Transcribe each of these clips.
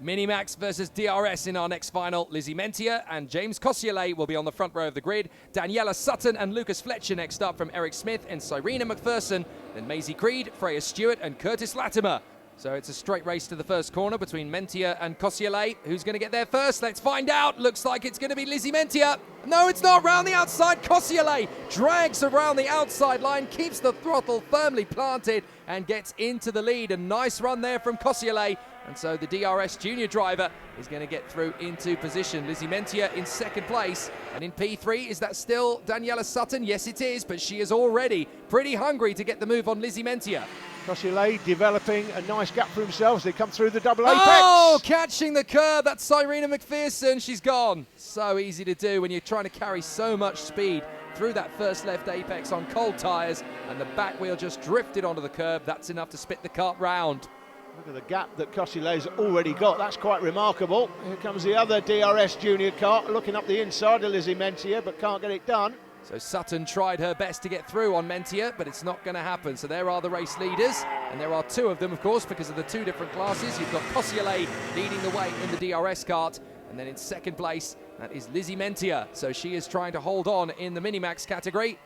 Minimax versus DRS in our next final. Lizzie Mentier and James Cossiolais will be on the front row of the grid. Daniela Sutton and Lucas Fletcher next up from Eric Smith and Cyrena McPherson. Then Maisie Creed, Freya Stewart and Curtis Latimer. So it's a straight race to the first corner between Mentier and Cossiolais. Who's going to get there first? Let's find out. Looks like it's going to be Lizzie Mentier. No, it's not. Round the outside. Cossiolais drags around the outside line, keeps the throttle firmly planted and gets into the lead. A nice run there from Cossiolais. And so the DRS junior driver is going to get through into position. Lizzie Mentier in second place. And in P3, is that still Daniela Sutton? Yes, it is, but she is already pretty hungry to get the move on Lizzie Mentier. Cossiolais developing a nice gap for himself as they come through the double apex. Oh, catching the curve. That's Cyrena McPherson. She's gone. So easy to do when you're trying to carry so much speed through that first left apex on cold tyres, and the back wheel just drifted onto the curb. That's enough to spit the kart round. Look at the gap that Cossiolais already got. That's quite remarkable. Here comes the other DRS junior kart, looking up the inside of Lizzie Mentier, but can't get it done. So Sutton tried her best to get through on Mentier, but it's not going to happen. So there are the race leaders, and there are two of them, of course, because of the two different classes. You've got Cossiolais leading the way in the DRS kart, and then in second place, that is Lizzie Mentier. So she is trying to hold on in the Minimax category.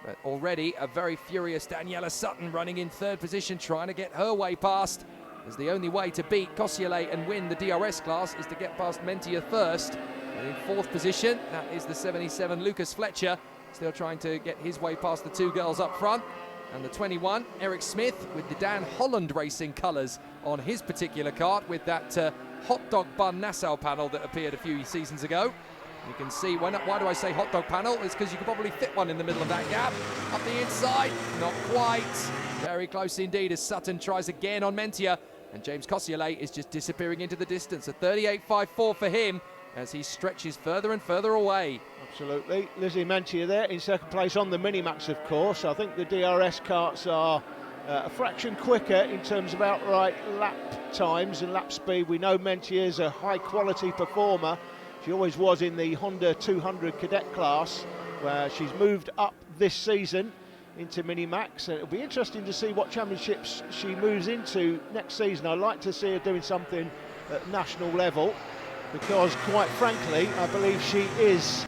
But already a very furious Daniela Sutton running in third position, trying to get her way past. As the only way to beat Cossiolais and win the DRS class is to get past Mentier first. And in fourth position, that is the 77 Lucas Fletcher, still trying to get his way past the two girls up front. And the 21, Eric Smith, with the Dan Holland Racing colours on his particular kart, with that hot dog bun Nassau panel that appeared a few seasons ago. You can see, why do I say hot dog panel? It's because you could probably fit one in the middle of that gap. Up the inside, not quite. Very close indeed as Sutton tries again on Mentier. And James Cossiolais is just disappearing into the distance. A 38.54 for him as he stretches further and further away. Absolutely. Lizzie Mentier there in second place on the Minimax, of course. I think the DRS karts are a fraction quicker in terms of outright lap times and lap speed. We know Mentier is a high-quality performer. She always was in the Honda 200 cadet class, where she's moved up this season into Minimax, and it'll be interesting to see what championships she moves into next season. I'd like to see her doing something at national level, because quite frankly I believe she is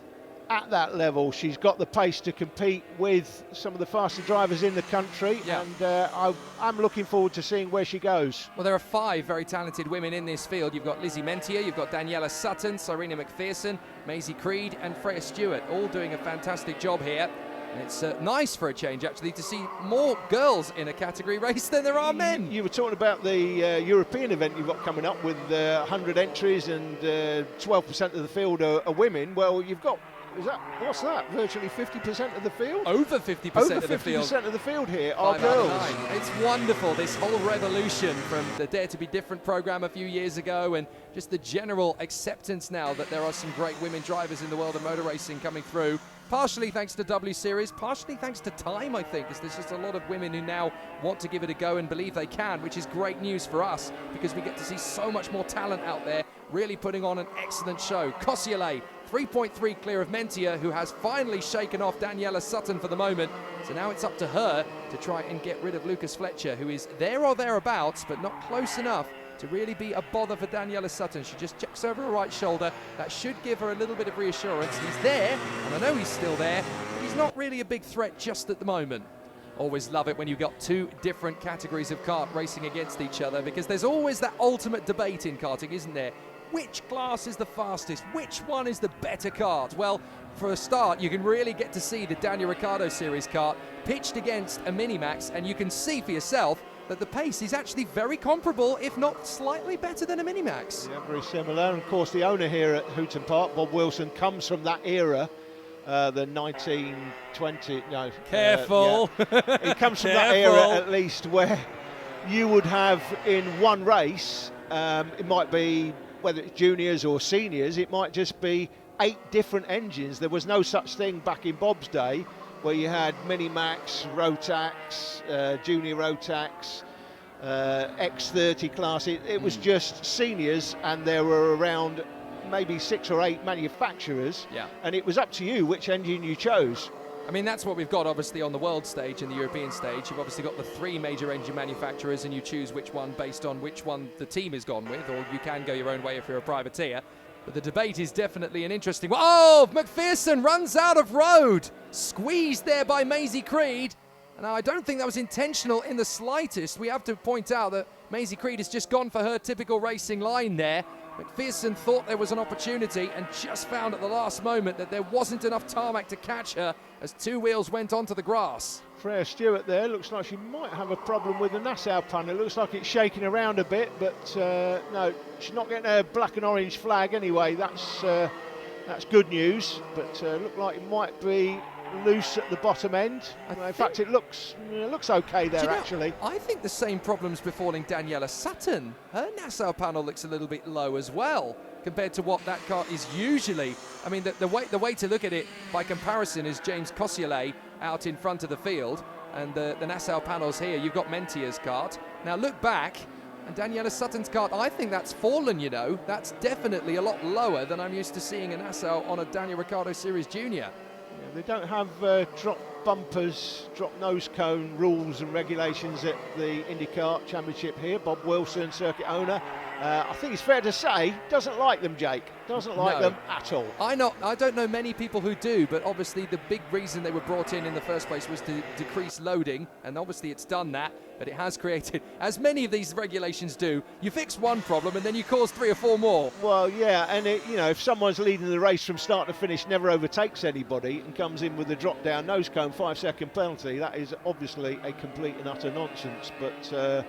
at that level. She's got the pace to compete with some of the faster drivers in the country, and I'm looking forward to seeing where she goes. Well, there are 5 very talented women in this field. You've got Lizzie Mentier, you've got Daniela Sutton, Cyrena McPherson, Maisie Creed and Freya Stewart, all doing a fantastic job here. And it's nice for a change, actually, to see more girls in a category race than there are men. You were talking about the European event you've got coming up with 100 entries and 12% of the field are women. Well, you've got, what's that? Virtually 50% of the field? Over 50% of the field. Over 50% of the field here are girls. It's wonderful, this whole revolution from the Dare to be Different program a few years ago, and just the general acceptance now that there are some great women drivers in the world of motor racing coming through. Partially thanks to W Series, partially thanks to time, I think, as there's just a lot of women who now want to give it a go and believe they can, which is great news for us, because we get to see so much more talent out there really putting on an excellent show. Cossiolais, 3.3 clear of Mentier, who has finally shaken off Daniela Sutton for the moment. So now it's up to her to try and get rid of Lucas Fletcher, who is there or thereabouts, but not close enough to really be a bother for Daniela Sutton. She just checks over her right shoulder. That should give her a little bit of reassurance. He's there, and I know he's still there, but he's not really a big threat just at the moment. Always love it when you've got two different categories of kart racing against each other, because there's always that ultimate debate in karting, isn't there? Which class is the fastest? Which one is the better kart? Well, for a start, you can really get to see the Daniel Ricciardo Series kart pitched against a Minimax, and you can see for yourself that the pace is actually very comparable, if not slightly better than a Minimax. Yeah, very similar. And of course, the owner here at Hooton Park, Bob Wilson, comes from that era, the 1920. No, careful. He comes from that era, at least, where you would have in one race, it might be whether it's juniors or seniors, it might just be 8 different engines. There was no such thing back in Bob's day, where you had Minimax, Rotax, Junior Rotax, X30 class. It was just seniors, and there were around maybe 6 or 8 manufacturers, and it was up to you which engine you chose. I mean, that's what we've got, obviously, on the world stage and the European stage. You've obviously got the 3 major engine manufacturers, and you choose which one based on which one the team has gone with, or you can go your own way if you're a privateer. But the debate is definitely an interesting one. Oh, McPherson runs out of road. Squeezed there by Maisie Creed. And I don't think that was intentional in the slightest. We have to point out that Maisie Creed has just gone for her typical racing line there. McPherson thought there was an opportunity and just found at the last moment that there wasn't enough tarmac to catch her as 2 wheels went onto the grass. Freya Stewart there, looks like she might have a problem with the Nassau panel. It looks like it's shaking around a bit, but no, she's not getting a black and orange flag anyway. That's good news, but looked like it might be loose at the bottom end. In fact, it looks okay there, actually. I think the same problem's befalling Daniela Sutton. Her Nassau panel looks a little bit low as well compared to what that car is usually. I mean, the way to look at it by comparison is James Cossiollet out in front of the field, and the Nassau panels here. You've got Mentia's kart. Now look back, and Daniela Sutton's kart, I think that's fallen, you know. That's definitely a lot lower than I'm used to seeing a Nassau on a Daniel Ricciardo Series Junior. They don't have drop bumpers, drop nose cone rules and regulations at the IndyCar Championship here. Bob Wilson, circuit owner, I think it's fair to say, doesn't like them, Jake. Doesn't like them at all. I don't know many people who do, but obviously the big reason they were brought in the first place was to decrease loading, and obviously it's done that, but it has created, as many of these regulations do, you fix one problem and then you cause 3 or 4 more. Well, yeah, and if someone's leading the race from start to finish, never overtakes anybody and comes in with a drop-down nose cone 5-second penalty, that is obviously a complete and utter nonsense. But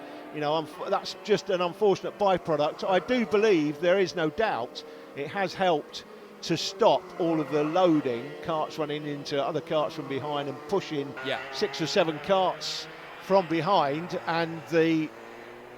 that's just an unfortunate byproduct. I do believe, there is no doubt, it has helped to stop all of the loading, carts running into other carts from behind and pushing 6 or 7 carts from behind, and the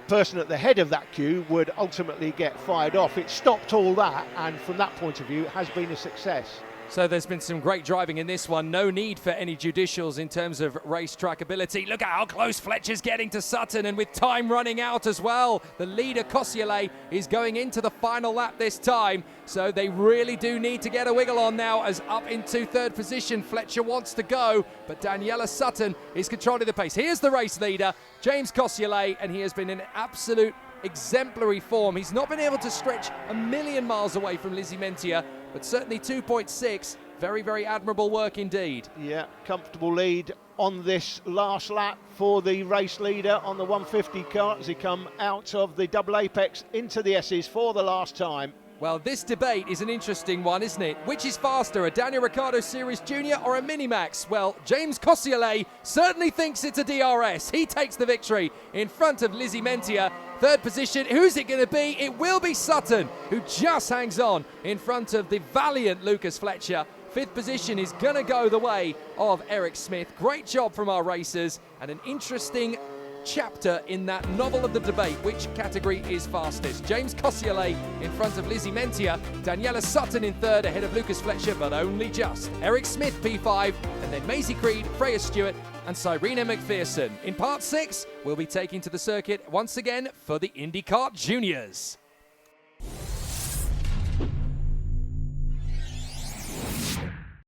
person at the head of that queue would ultimately get fired off. It stopped all that, and from that point of view, it has been a success. So there's been some great driving in this one. No need for any judicials in terms of racetrack ability. Look at how close Fletcher's getting to Sutton, and with time running out as well. The leader, Cossiollet, is going into the final lap this time. So they really do need to get a wiggle on now, as up into 3rd position, Fletcher wants to go, but Daniela Sutton is controlling the pace. Here's the race leader, James Cossiollet, and he has been in absolute exemplary form. He's not been able to stretch a million miles away from Lizzie Mentia, but certainly 2.6, very, very admirable work indeed. Yeah, comfortable lead on this last lap for the race leader on the 150 kart as he come out of the double apex into the S's for the last time. Well, this debate is an interesting one, isn't it? Which is faster, a Daniel Ricciardo Series Junior or a Minimax? Well, James Cossiollet certainly thinks it's a DRS. He takes the victory in front of Lizzie Mentia. 3rd position, who's it going to be? It will be Sutton, who just hangs on in front of the valiant Lucas Fletcher. 5th position is going to go the way of Eric Smith. Great job from our racers, and an interesting chapter in that novel of the debate, which category is fastest. James Cossiollet in front of Lizzie Mentia, Daniela Sutton in 3rd ahead of Lucas Fletcher, but only just. Eric Smith P5, and then Maisie Creed, Freya Stewart and Cyrena McPherson. In part 6, we'll be taking to the circuit once again for the IndyCar Juniors.